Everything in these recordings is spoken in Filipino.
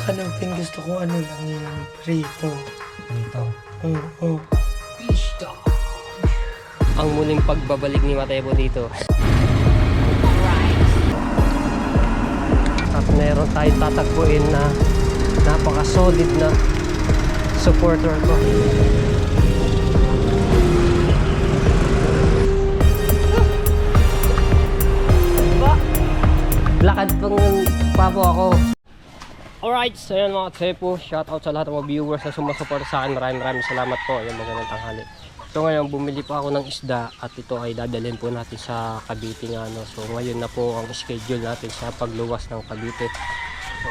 Kanapin gusto ko ano lang yan, prito. Dito. Oo. Ang muling pagbabalik ni Matebo dito. At meron tayo tatagpuin na napaka-solid na supporter ko. Lakad pang papo ako. Alright, so yan mga Tepo, shoutout sa lahat ng mga viewers na sumasuporta sa akin. Maraming salamat po. Yung magandang tanghali. So ngayon bumili po ako ng isda at ito ay dadalhin po natin sa Cavite nga, no? So ngayon na po ang schedule natin sa pagluwas ng Cavite. So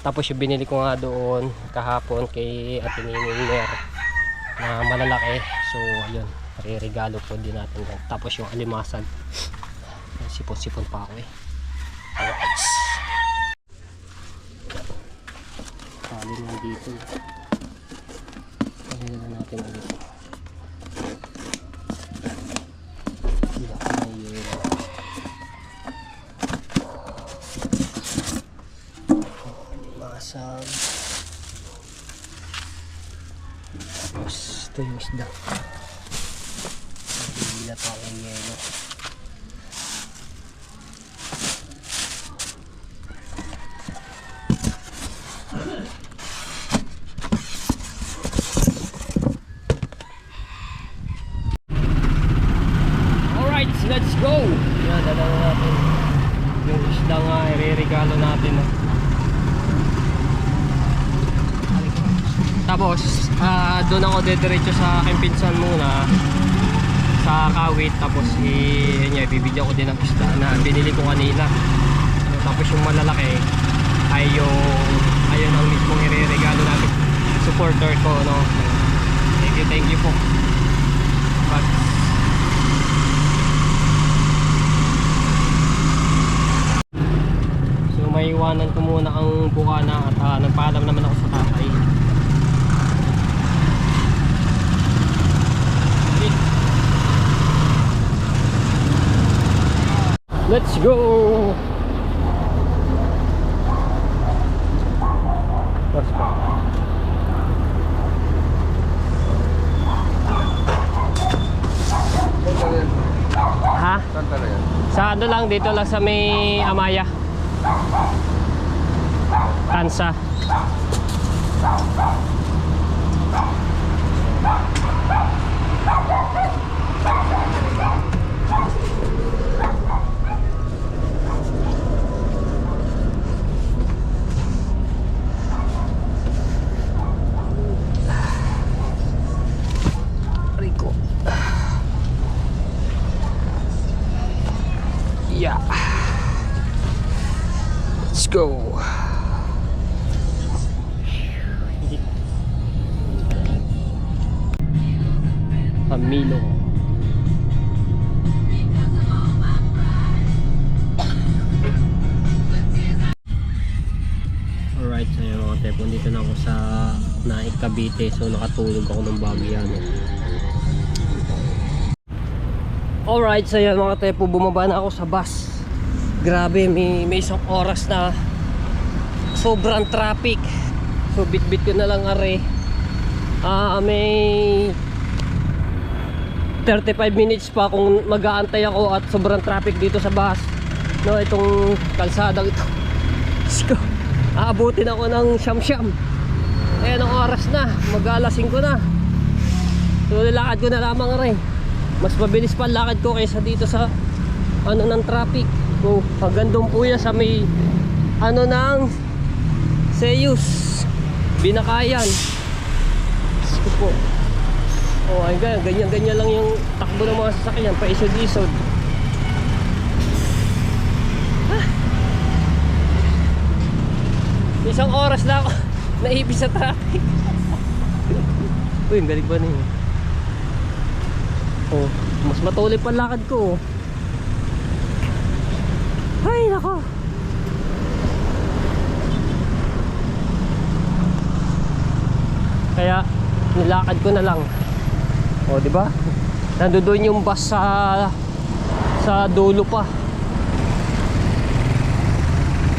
tapos yung binili ko nga doon kahapon kay Ate Niner na malalaki. So ayun, regalo po din natin yan. Tapos yung alimasag, sipon-sipon pa ako eh. Alright, tali nga dito. Tali na natin ulit. Alimasag. Tapos ito yung isda. Hindi na tayo yung yelo. Let's go! Yan, dalawa natin yung isda nga, i-regalo natin. Tapos, doon ako dediretso sa aking pinsan muna sa Kawit. Tapos, bibigyan ko din ng isda na binili ko kanina. Tapos yung malalaki ay ayun ang mismong i-regalo natin. Supporter ko, no? Thank you po. May iwanan ko muna ang bukana at nagpaalam naman ako sa tatay. Let's go! Ha? Sa ano lang, dito lang sa may Amaya. Tansa. Rico. Yeah. Let's go. Milo. Alright, so yun mga Tepo, dito na ako sa Naik Cavite. So nakatulog ako ng bagya, no? Alright, so yun mga Tepo, bumaba na ako sa bus. Grabe, may isang oras na sobrang traffic. So bit-bit ko na lang are. May 35 minutes pa kung mag-aantay ako at sobrang traffic dito sa bus, no? Itong kalsadang ito, aabutin ako ng siyam-siyam. Ayan ang oras na, mag-alasing ko na. So nilakad ko na lamang rin. Mas mabilis pa lakad ko kaysa dito sa ano ng traffic. So hanggang doon po yan sa may ano ng Seus Binakayan. Sige po. Oh, ay ganyan lang yung takbo ng mga sasakyan, paisod-isod. Isang oras na ako naipis sa traffic. Uy, ang galing ba na yun? Oh, mas matuloy pa lakad ko. Ay, nako. Kaya nilakad ko na lang. O, di ba? Nandoon yung bus sa dulo pa.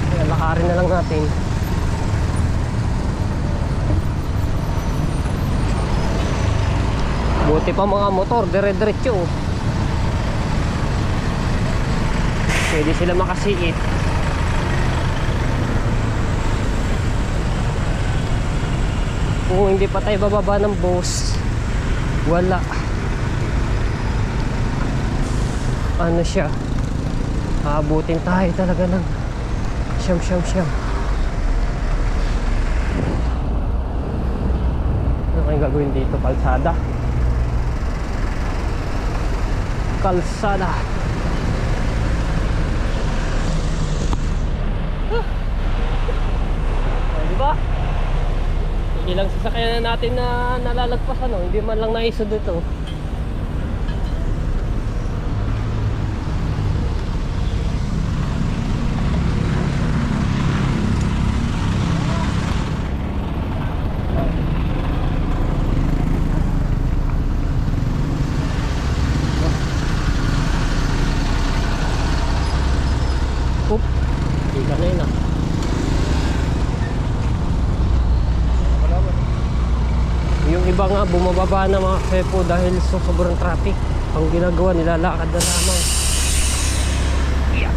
Kaya lalakarin na lang natin. Buti pa mga motor, dire-diretso. Pwede sila makasiit. Kung hindi pa tayo bababa ng boss, wala. Ano siya, aabutin tayo talaga ng siyam. Ano kayong gagawin dito? Kalsada. Diba? Ilang sasakyan na natin na nalalagpasan, no? Hindi man lang naisod ito. Oop, hindi ka na yun ah. Yung iba nga bumababa na mga kepo dahil sa sobrang traffic. Ang ginagawa, nilalakad na lamang. Yeah.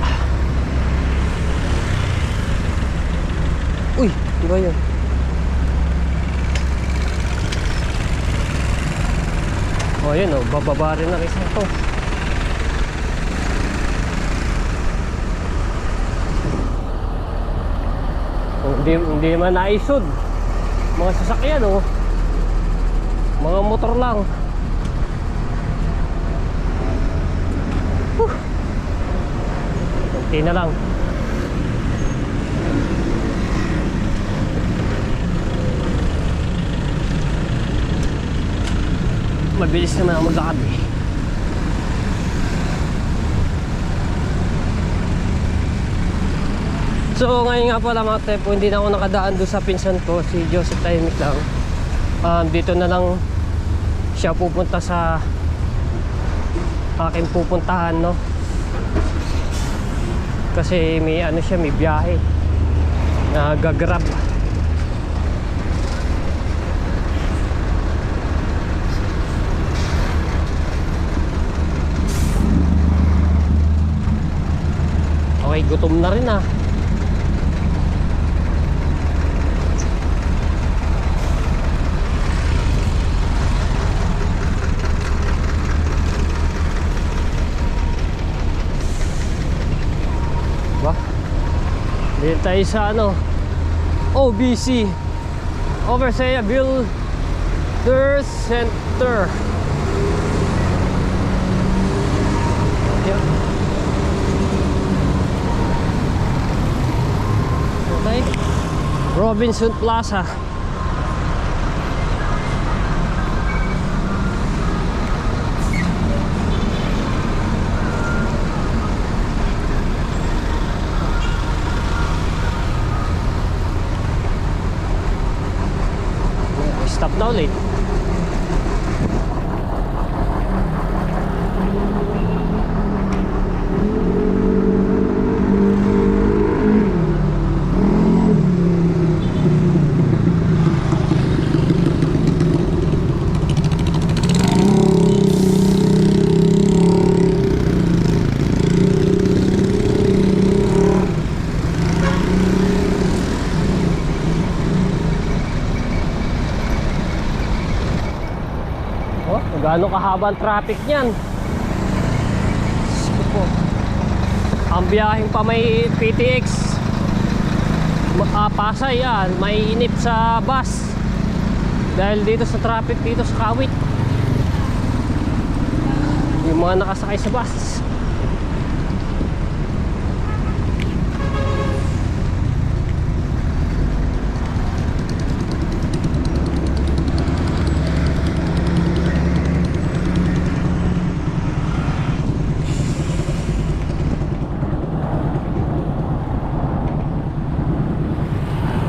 Uy, di ba yun? O yun o, bababa rin na isa to. Hindi man naisod mga sasakyan o. Mga motor lang. Kunti na lang. Mabilis naman ako maglakad eh. So ngayon nga pala mga tepo, hindi na ako nakadaan doon sa pinsan ko, si Joseph Tahimik lang. Dito na lang siya pupunta sa aking pupuntahan, no? Kasi may ano siya, may biyahe na gagrab. Okay, gutom na rin ah. Dito tayo sa ano, OBC, Overseas Builder Center. Okay, Robinson Plaza. Stop na ulit. Gaano kahaba ang traffic niyan? Ang biyaheng pa may PTX Pasay yan, may inip sa bus dahil dito sa traffic dito sa Kawit. Yung mga nakasakay sa bus.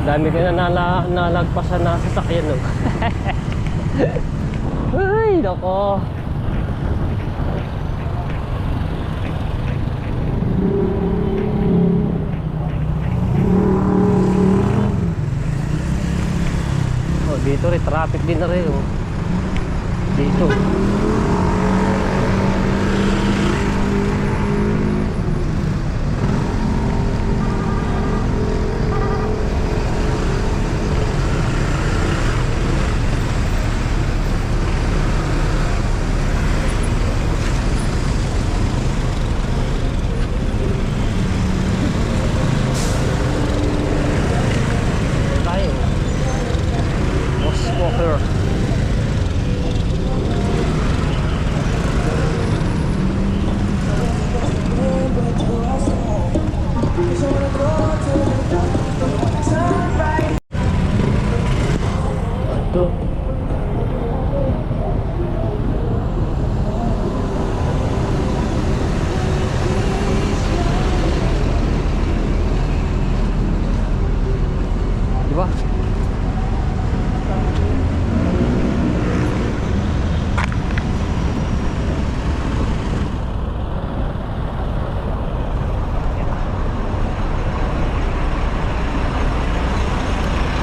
Dami ko na nalagpasan na sasakyan no. Ay, nako. traffic din na rin oh. Dito. Tayo. Boss Walker. Ito. Diba?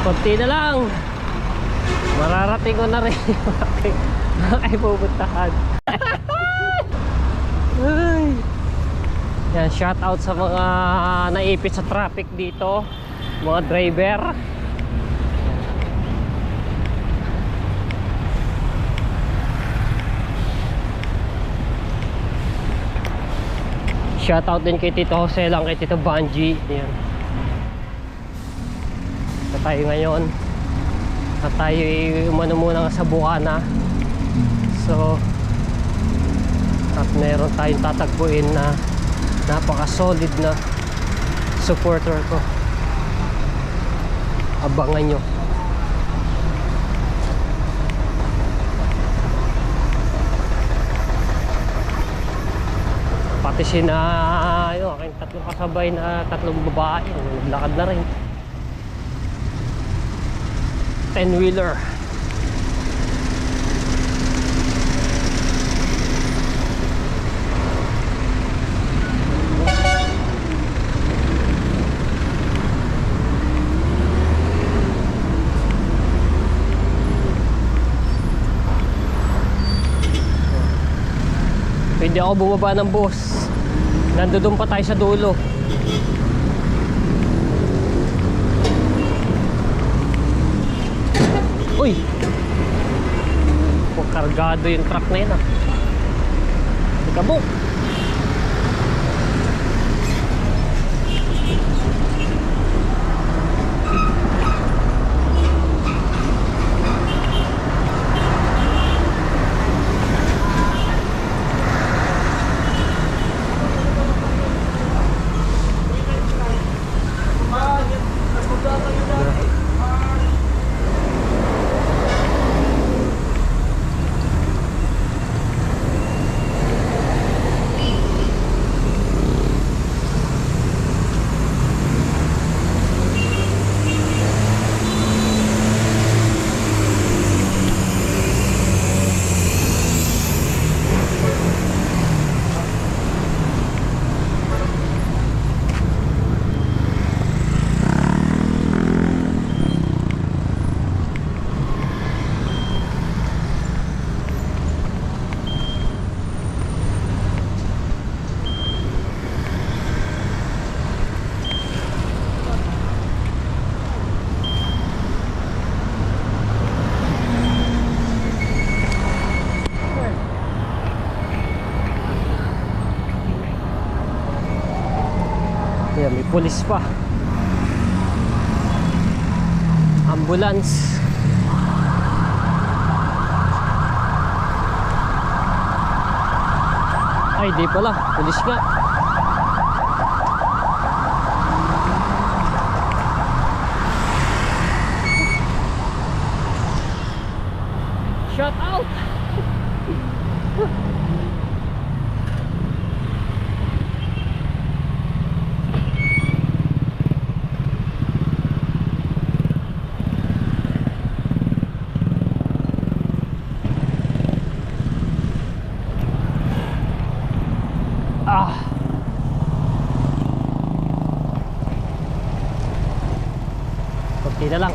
Konti na lang. Mararating ko na rin yung aking pupuntahan. Ay. Yan, shout out sa mga naipit sa traffic dito, mga driver. Shout out din kay Tito Jose lang, kay Tito Banji. Yan. So tayo ngayon at tayo umano muna sa Bukana. So at meron tayong tatagpuin na napaka solid na supporter ko. Abangan nyo. Pati sina yung aking tatlong kasabay na tatlong babae naglakad na rin. 10-wheeler. Pwede ako bumaba ng bus. Nandoon pa tayo sa dulo. Uy! Kargado yung truck na yun ah. Kabuk! Ayan, may pulis pa. Ambulance. Ay, di pala. Pulis nga. Shout out! Konti na lang.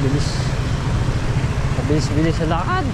bilis. Mabilis-bilis sa lakad.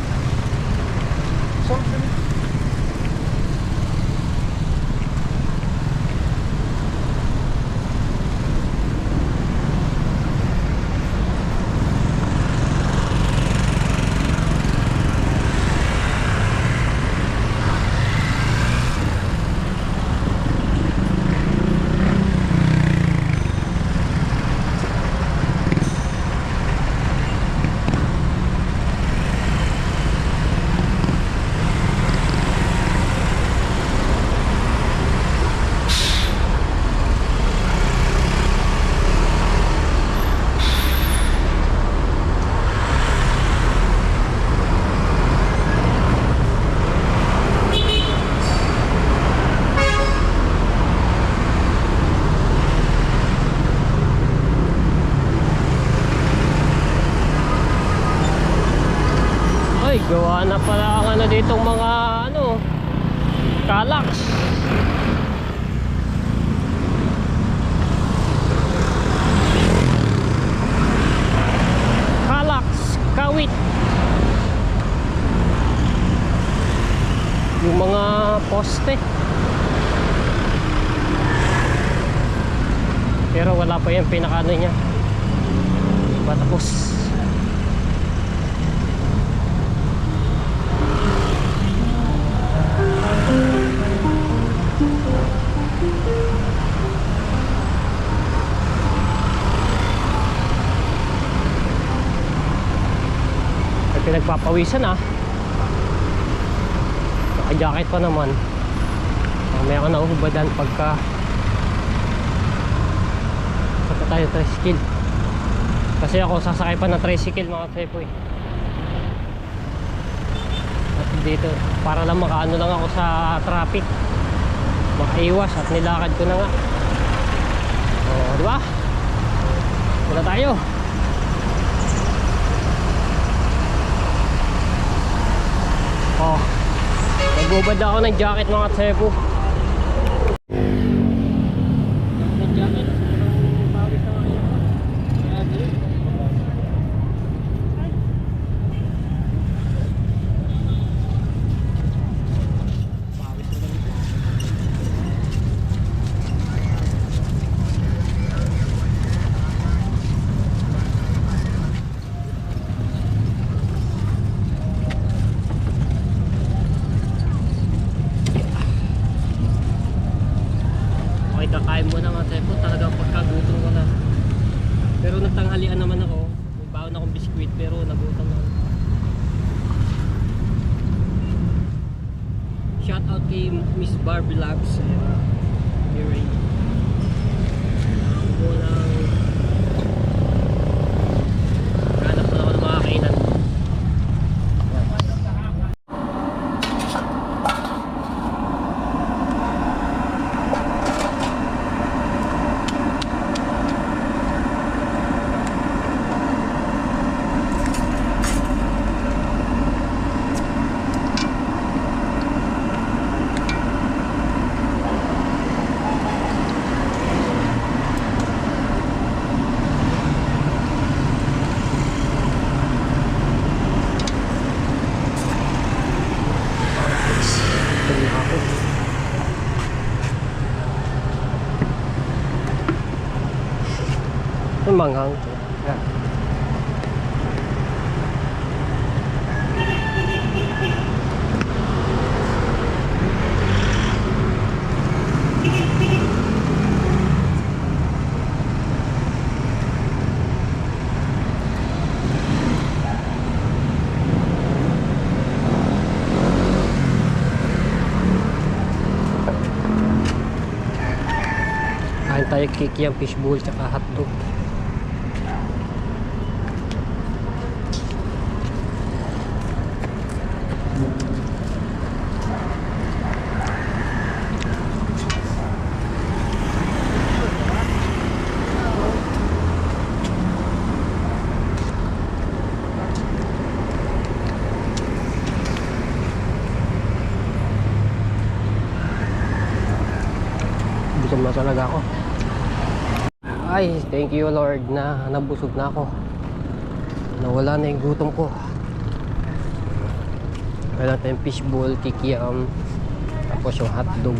Ay, gawa na pala ang ano ditong mga ano, Kalax. Kalax, kawit. Yung mga poste. Pero wala pa yung pinakano niya. Hindi pa tapos. Pinagpapawisan naka-jacket pa naman. Mamaya ko na uhubadan pagka saka tayo tricycle, kasi ako sasakay pa ng tricycle mga tsepoy. At dito para lang makaano lang ako sa traffic, makaiwas, at nilakad ko na nga. Diba? Wala tayo. Nagubad ako ng jacket mga tsepo. Ng jacket, pawis na ngayon. Kaya dito. Pawis na lang. Kakain mo na mga tepo, talagang pagkagutom ko na. Pero nagtanghalian naman ako. May baon akong biskwit pero nagutom na. Shout out kay Miss Barbie Labs. Here ganap na ako ng mga kainan. Manghang. Yeah. Kain tayo kikiam, fishbowl, tsaka hotdog. Gutom na talaga ako. Ay, thank you Lord na nabusog na ako. Nawala na yung gutom ko. Kailan tayong fishball, kikiam, tapos yung hotdog.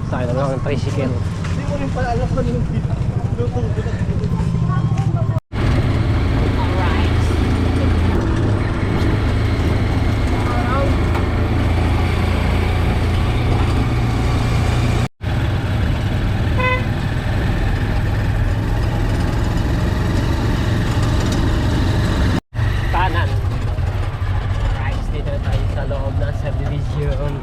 Sa akin na lang ng tricycle. Hindi mo rin pala alam ko yung luto. Kanan. Guys, dito na tayo sa loob ng subdivision.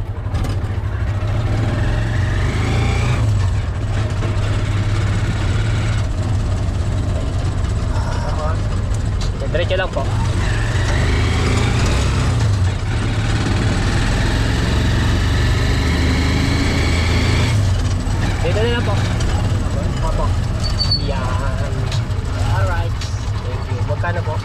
Diretso lang po. Dito na lang po. Opo. Yan. Alright. Thank you. Magkano po?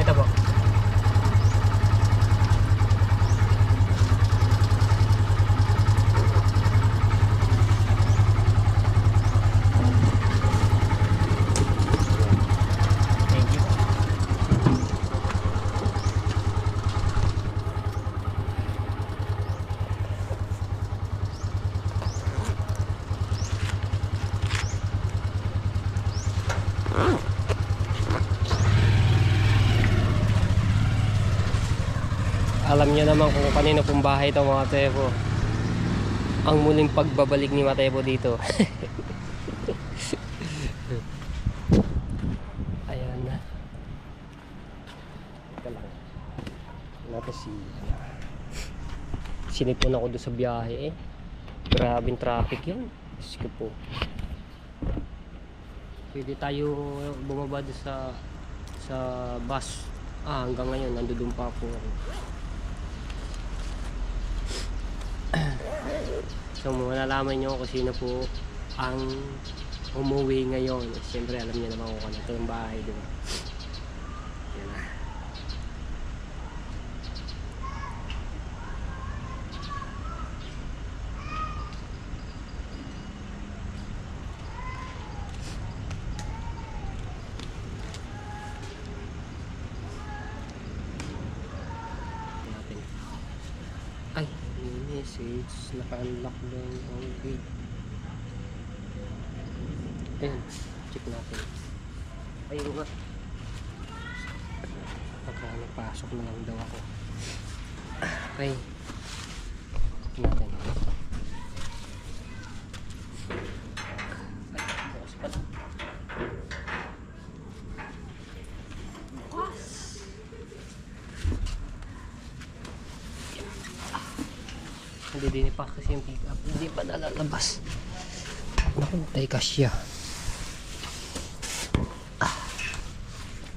Ito po. Thank you. Alam niyo naman kung kanino pong bahay ito mga Tepo. Ang muling pagbabalik ni Matepo dito. Ayan na. Teka lang. Natin si sinipon ako doon sa biyahe eh. Grabing traffic yun. Diyos ko po. Pwede tayo bumaba doon sa bus. Hanggang ngayon nandoon pa po ako. So malalaman nyo kung sino po ang umuwi ngayon. Siyempre alam niyo naman kung ano ito yung bahay, di ba? Yan na. Natin. Ay, may message. Naka-unlock lang ang gate. Ayan, check natin. Ayun nga. Pagka napasok na lang daw ako. Okay. Check natin. Ay, bukas pala. Bukas. Hindi din pa kasi yung pick up. Hindi pa nalalabas. Naku, tayo kasya.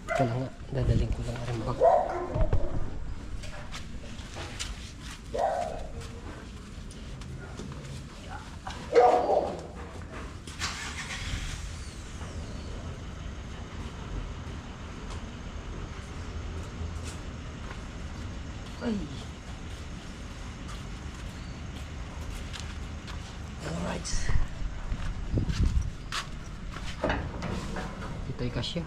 Ito lang nga. Dadaling ko lang rin bag. Ay. Alright. Ito ay kasya.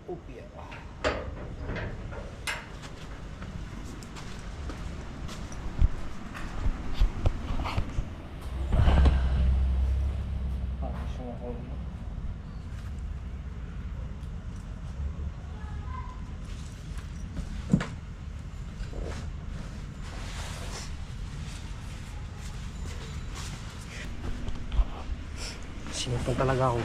Upya. Pasok ako. Sinipon talaga ako.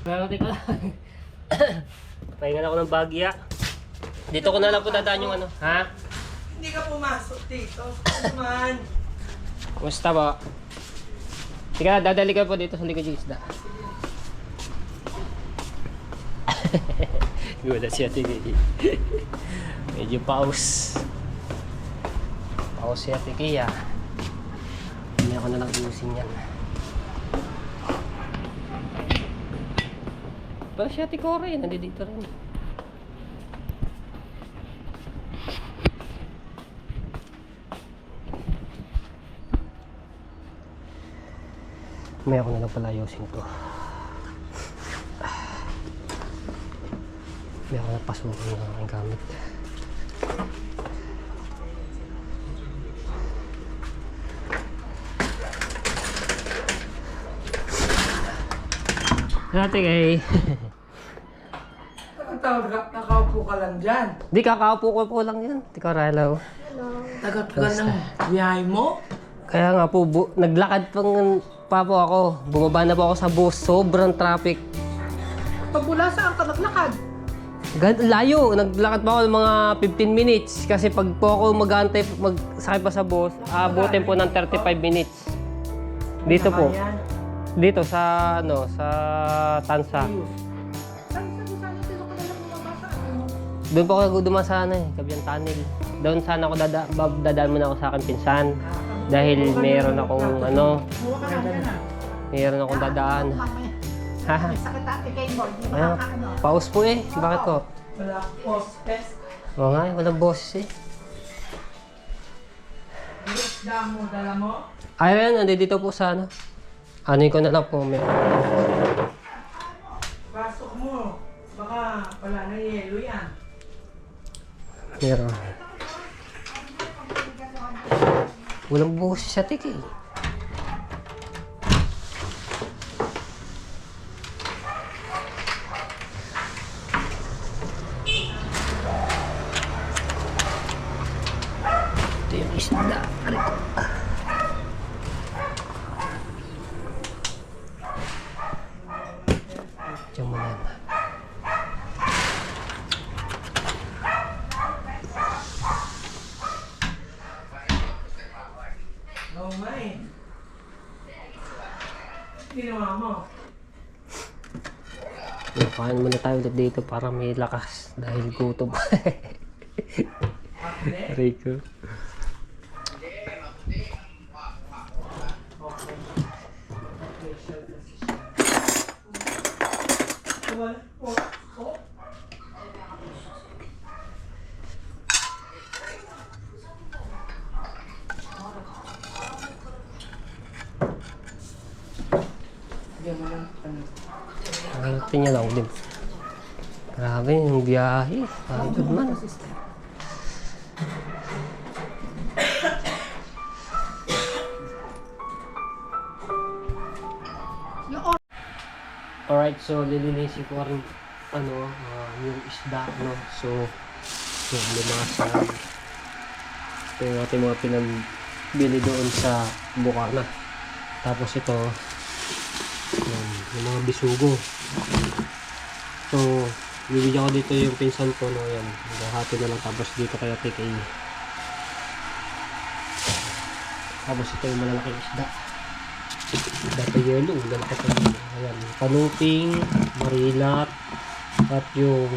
Pero teka lang. Pahingan ako ng bagya. Dito ko na lang po dadaan yung ano. Ha? Hindi ka pumasok dito. Ano naman? Kumusta ba? Tika, dadali ka po dito sa likod yung isda. Gulat siya Tiki. Medyo paus. Paus siya Tiki ah. Hindi ako na lang iusin yan. Pero siya Tiko rin, nandito rin. May ako na lang pala ayusin to. May ako na pasukan ng aking gamit. Dati kay... Nakaupo ka lang dyan. Di kakaupo ko po lang yan. Tiko Relo. Tagat ka ng biyahe mo? Kaya nga po, naglakad pa po ako. Bumaba na po ako sa bus. Sobrang traffic. Pagmula saan ka naglakad? Layo. Naglakad pa ako ng mga 15 minutes. Kasi pag po ako magsakay pa sa bus, abutin po ng 35 minutes. Dito po. Dito sa sa Tansa. Doon po ako dumaan sa Kabiyan Tunnel. Doon sana ako dadaan muna ako sa akin pinsan. Dahil mayroon akong mayroon akong dadaan. Ha? Sakit ate kay mo, hindi Ayun, makakaano. pause po eh. Bakit po? Wala hostess. Oo nga, walang boses eh. Isda mo, dala mo? Ayun, nandito po sa Anuin ko na lang po. Pasok mo. Baka wala na yelo yan. Meron. Walang boses sa Tiki. Ito yung isda. Aray ko. Diyan mo yan. No, may. Ginawa mo. Kain muna tayo ulit dito para may lakas dahil gutom. Rico. Hanapin niya lang din. Grabe yung biyahe. Pagod man. Alright, so lilinisin ko rin yung isda, So, yung limasan. Ito yung ating mga pinabili doon sa Bukana. Tapos ito, yung mga bisugo. So, bibigyan ko dito yung pinsan ko, yan. Hati na lang, tapos dito kaya TKI. Tapos ito yung malalaking isda. Dito yelo, lalaki pa yun. Ayan, kanuping, marilat, at yung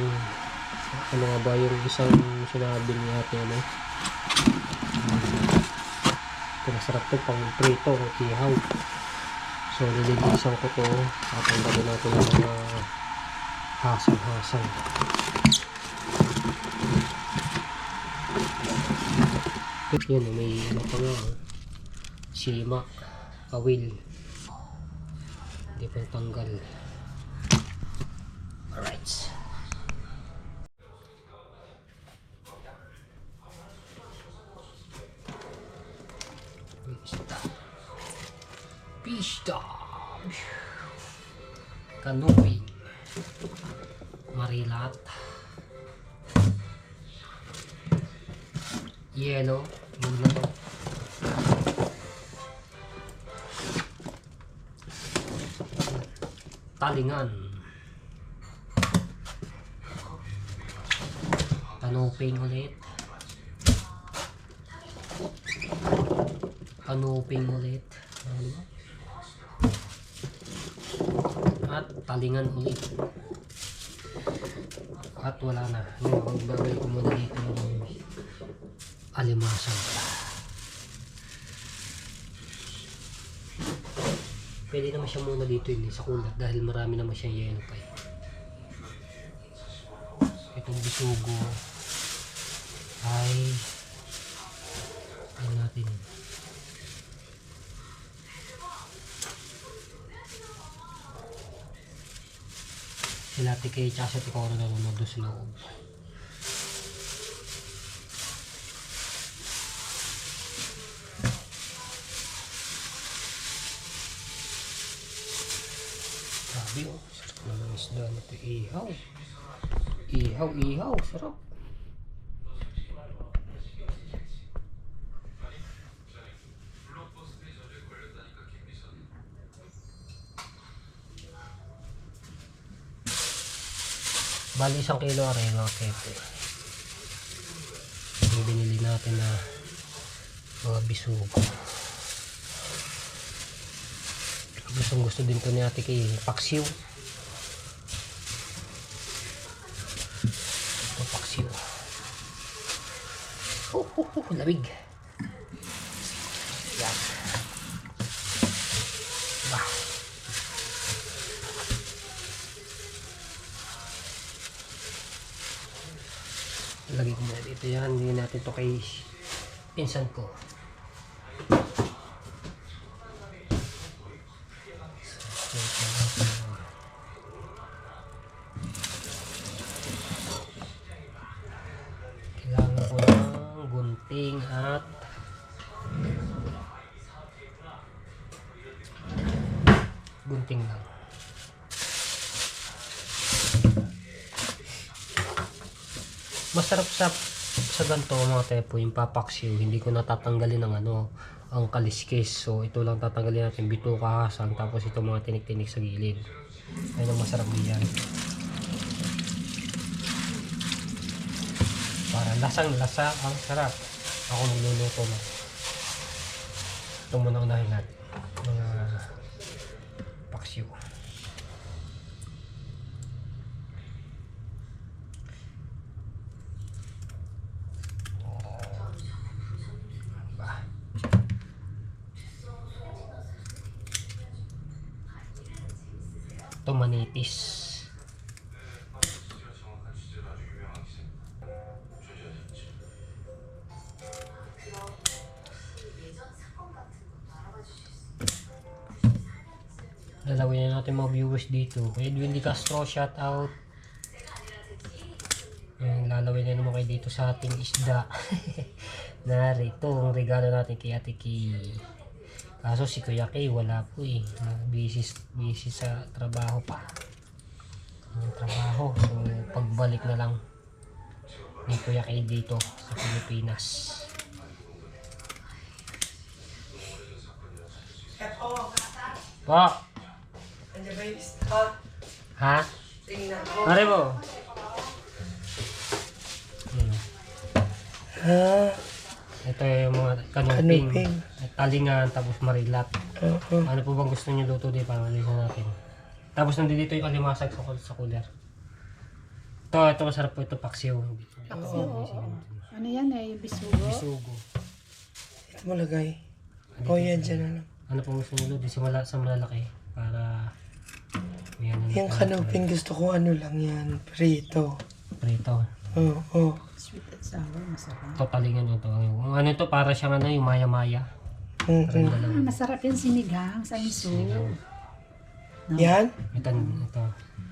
ano nga ba yung isang sinabi ni ate ito masarap to pang prito o kihaw. So nililisan ko to, tatanggalin natin yung mga hasang-hasang. Yan, may ano pa nga sima, kawil, hindi pang tanggal. Alright. Pista, kanuping, marilat, yelo, maglato, talingan, Kanuping ulit. Kanuping ulit. At talingan ulit. At wala na. Ngayon, magbabalik ko muna dito yung alimasag. Pwede naman siya muna dito yun sa kulat dahil marami naman siyang yelo pa eh. Itong bisugo ay ano natin sila Tikay tsaka sa Tikoro na nunod doon sa loob. Grabe oh, sarap naman ang isda na ito. Ihaw. Ihaw, ihaw, sarap. Bali 1 kilo rin mga kepe. Yung binili natin na mga bisugo. Gustong gusto din to ni Ate Kay paksiw. Ito paksiw. Lamig. Yan. Bah. Lagi ko muna dito yan. Hindi natin ito kay pinsan ko. Kailangan ko ng gunting at gunting lang. Masarap sa ganito mga tepo yung papaksiw, hindi ko natatanggalin ng ang kaliskis. So ito lang tatanggalin natin, bituka, hasang, tapos ito mga tinik-tinik sa gilid. Ayun ang masarap diyan. Para lasang-lasa, ang sarap. Ako nagluluto na. Ito muna unahin natin. Mga paksiw. Ito manipis. Lalawin na natin mga viewers dito. Edwin Di Castro, shout out. Lalawin na naman kayo dito sa ating isda. Narito ang regalo natin kay Ate Kay. Kaso si Kuya Kay wala po eh. Busy sa trabaho pa. Trabaho. So pagbalik na lang ni Kuya Kay dito sa Pilipinas. Pa! Andiyan ba yung stock? Ha? Tingnan ko. Pare mo? Ito yung mga kanuping. Talingan, tapos marilat. Ano po bang gusto niyo luto din para malisan natin? Tapos nandito yung alimasag sa cooler. Ito masarap po ito, paksiw. Paksiw, oo. Ano yan eh, bisugo? Bisugo. Ito mo lagay. O yan, dyan na lang. Ano po gusto niyo luto? Simula sa malalaki. Para yan, Yung kanuping gusto ko ano lang yan, prito. prito. Oo. Sweet at sour, masarap. Ito talingan nyo ito. Ano ito? Para siyang yung maya-maya. Masarap yan sinigang sa miso. Yan? Ito.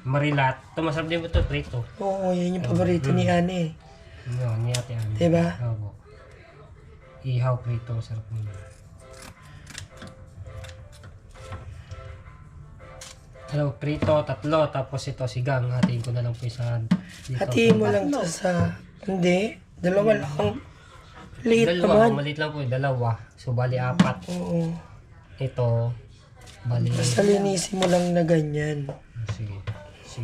Marilat. Ito masarap din ito, prito. Oo, yan yung paborito ni Ane. Yun, ni Ate Anne. Diba? Opo. Ihaw prito, sarap mo. Hello, prito, 3, tapos ito sigang. Hatiin ko na lang po isa dito. Hatiin mo lang to sa... Hindi. 2 lang. Liit Dalawa, naman. maliit lang po, 2. So, bali 4. Oo. Ito, bali... Basta linisin mo lang na ganyan. Sige,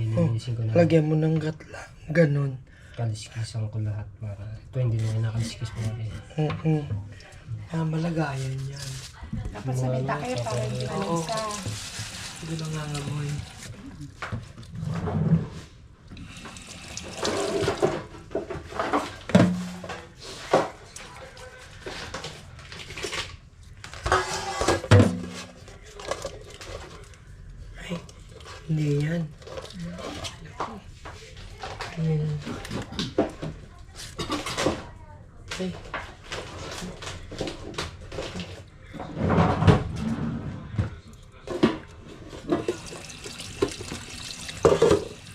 linisin ko na. Lagyan mo ng gatla. Ganon. kaliskisan ko lahat para ito hindi na nakaliskis mo natin. Malagayan yan. Dapat sa may takip para hindi malansa. Hindi lang nangamoy. Ay, hindi yan. Ay.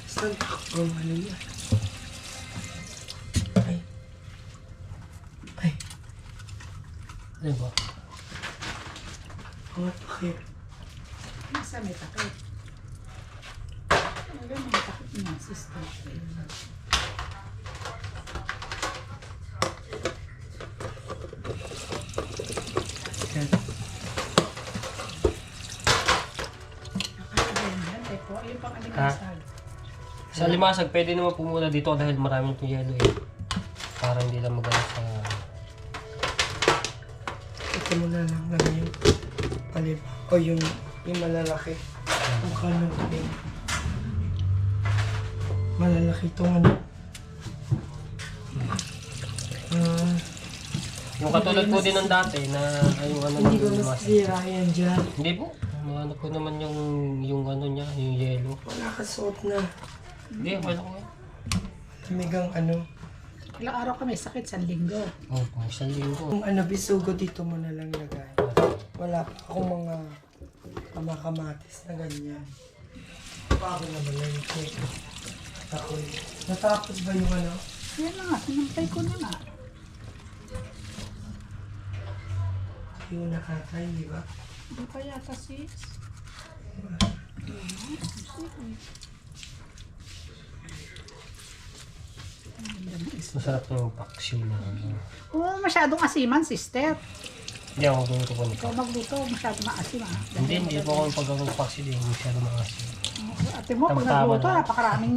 Saan? Oh, ano yan? Ay. Ay. Ano ba? Ang takip. Nasa may takip. Ano may takip niya, sister? Yan. Nakakaganda, Tepo. Ayun pang alimasag. Sa limasag, pwede naman pumuna dito dahil maraming itong yelo eh. Para hindi lang magalit sa... Ito mo na lang yung paliba. O yung malalaki. Ang kanong pin. Malalaki itong ano. Yung katulad po din ng dati na yung ano Hindi ko ng limasag. nasira yan dyan. Hindi po. Ano ko naman yung ano niya, yung yelo. Wala ka suot na. Hindi, wala ko yan. Lamigang ano. Ilang araw kami sakit, 1 linggo. Oo, pang isang linggo. Kung ano, bisugo dito mo na lang lagay. Wala pa akong mga kamakamatis na ganyan. Bago naman na yung cake. Natapos ba yung ano? Yan na nga, sinampay ko na nga. Yung nakatay, di ba? Hindi pa yata sis. Masarap na yung paksiw na ano. Oo, masyadong asiman, sister. Hindi ako gawin ko nito. Ikaw magluto, masyadong maasim ah. Hindi po ako pag-gawin paksiw din. Hindi siya maasim. Ate mo, pag Tamtama nagluto, na. napakaraming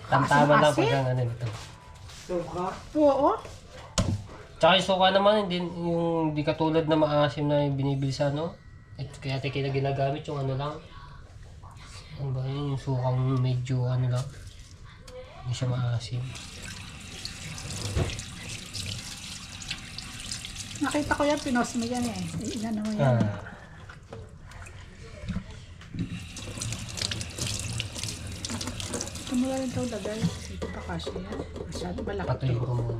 Tamtama lang asim-asim. pag ang ano nito. Suka. Oo. Tsaka yung suka naman, hindi, yung di katulad na maasim na yung binibili sa ano. At kaya tayo na ginagamit yung ano lang. Ano ba yun, yung sukang medyo ano lang. Hindi siya maasim. Nakita ko yan, pinost mo yan eh. Inano mo yan. Ito mo rin ito lagay. Ito pa kasi yan. Masyado malaki Patuloy ito. ko muna.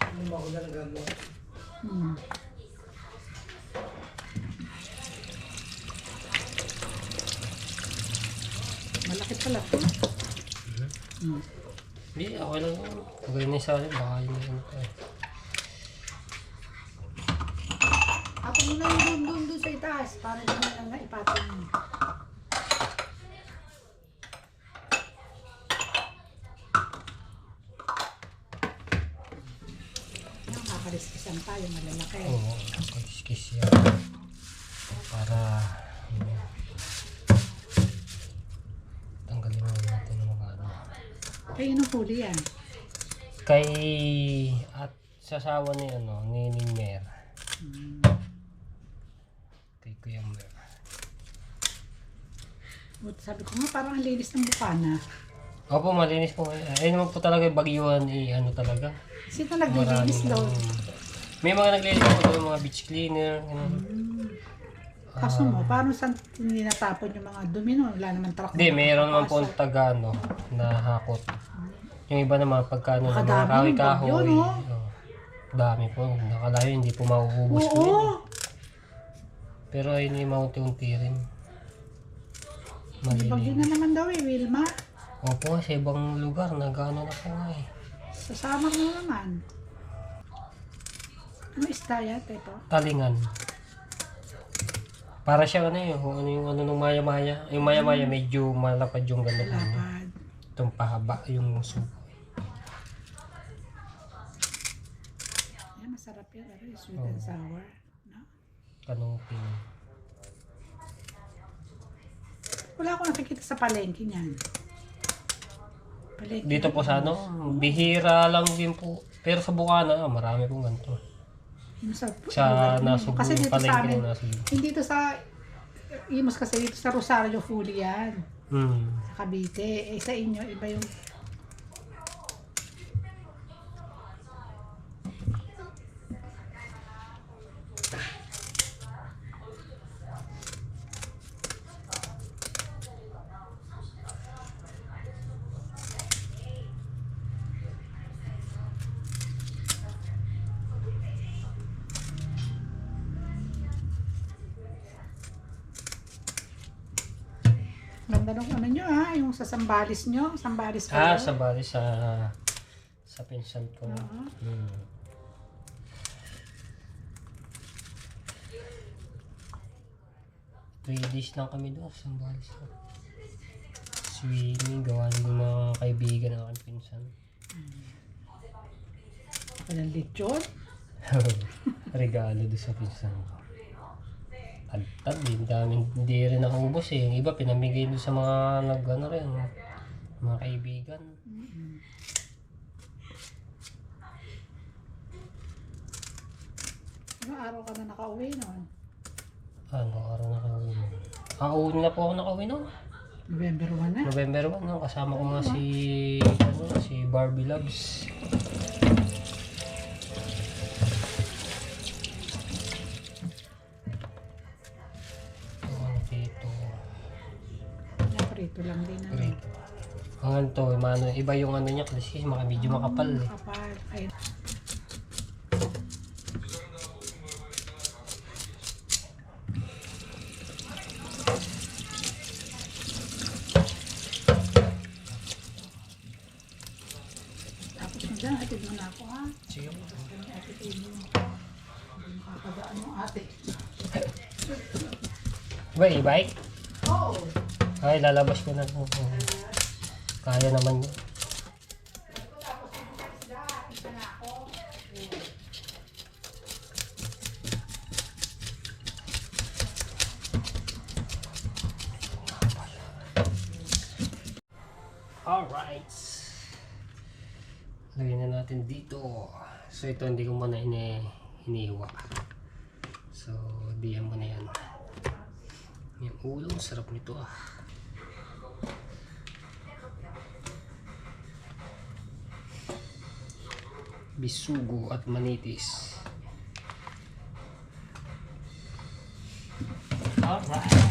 Ano maulang gamot? Hmm. Malaki pala ito. Hmm. Hindi, okay lang yun. Pagay na sa akin, baka yun ano ka eh. Ako muna yung doon sa itaas para di na lang naipatong mo. Nakakaliskisan tayo, malalaki. Oo, kaliskis yan. Para tanggalin mo natin yung mga ano. Kaya yun ang huli yan. Kay at sasawa ni ano, ni Mer. Kay Kuya Mer. But sabi ko nga parang ang linis ng bukana. Opo, malinis po. Ayun naman po talaga yung bagyuhan ano talaga. Sino naglilinis doon? May mga naglilinis po doon, mga beach cleaner. Ganun. Kaso mo, paano saan ninatapon yung mga dumi no? Wala naman truck. Hindi, mayroon naman po taga ano, na hakot. Yung iba naman pagkano ng mga Nakadami ng kahoy-kahoy. bagyo, no? Oh, dami po. Nakalayo, hindi po mauubos po yun. Oo. Eh. Pero ayun yung maunti-unti rin. Bagyo Malinis. na naman daw eh, Wilma. Opo, sa ibang lugar, nag-ano na po nga eh. Sasama mo naman. Ano isda yan, Tepo? Talingan. Para siya ano yun, kung ano yung ano nung maya-maya. Yung maya-maya medyo malapad yung ganda po. Lapad. Itong pahaba yung suko. Yan, masarap yan. Sweet and sour. No? Kanupin. Wala akong nakikita sa palengke niyan. Palengke Dito po sa ano, bihira lang din po. Pero sa Bukana, marami pong ganito. Yung sa Sa lugar niyo. Nasugbu, Kasi dito sa palengke amin, ng Nasugbu. hindi to sa Imos kasi dito sa Rosario Fully yan. Sa Cavite. Eh sa inyo, iba yung ganda nung ano nyo ha, yung sa Sambales nyo, Sambales Ah, kayo. sa bali sa pinsan ko. Oo. Hmm. Three days lang kami doon sa Sambales. Swimming, gawa ng mga kaibigan ng aking pinsan. Walang lechon. Regalo doon sa pinsan ko. Altad, hindi rin nakaubos eh. Yung iba pinamigay doon sa mga nag-ano rin, mga kaibigan. Anong araw ka na nakauwi noon? Ano, araw na kami. Uuwi na po ako nakauwi noon. November 1 na. November 1, no? Kasama ko nga si Barbie Loves. Dito. Prito lang din. Ano. Great. Ang ano to, iba yung ano niya kasi medyo makapal eh. Kapal. Ay, tapos na dyan, atid mo na ako ha. Sige. Atid mo. Makakagaan yung ate. Ba, e-bike? Oo. Ay, lalabas ko na. Kaya naman yun. Alright. Lagyan na natin dito. So ito hindi ko muna hiniwa. So diyan mo na yan. Yung ulo, sarap nito ah. Bisugo at manitis. Alright.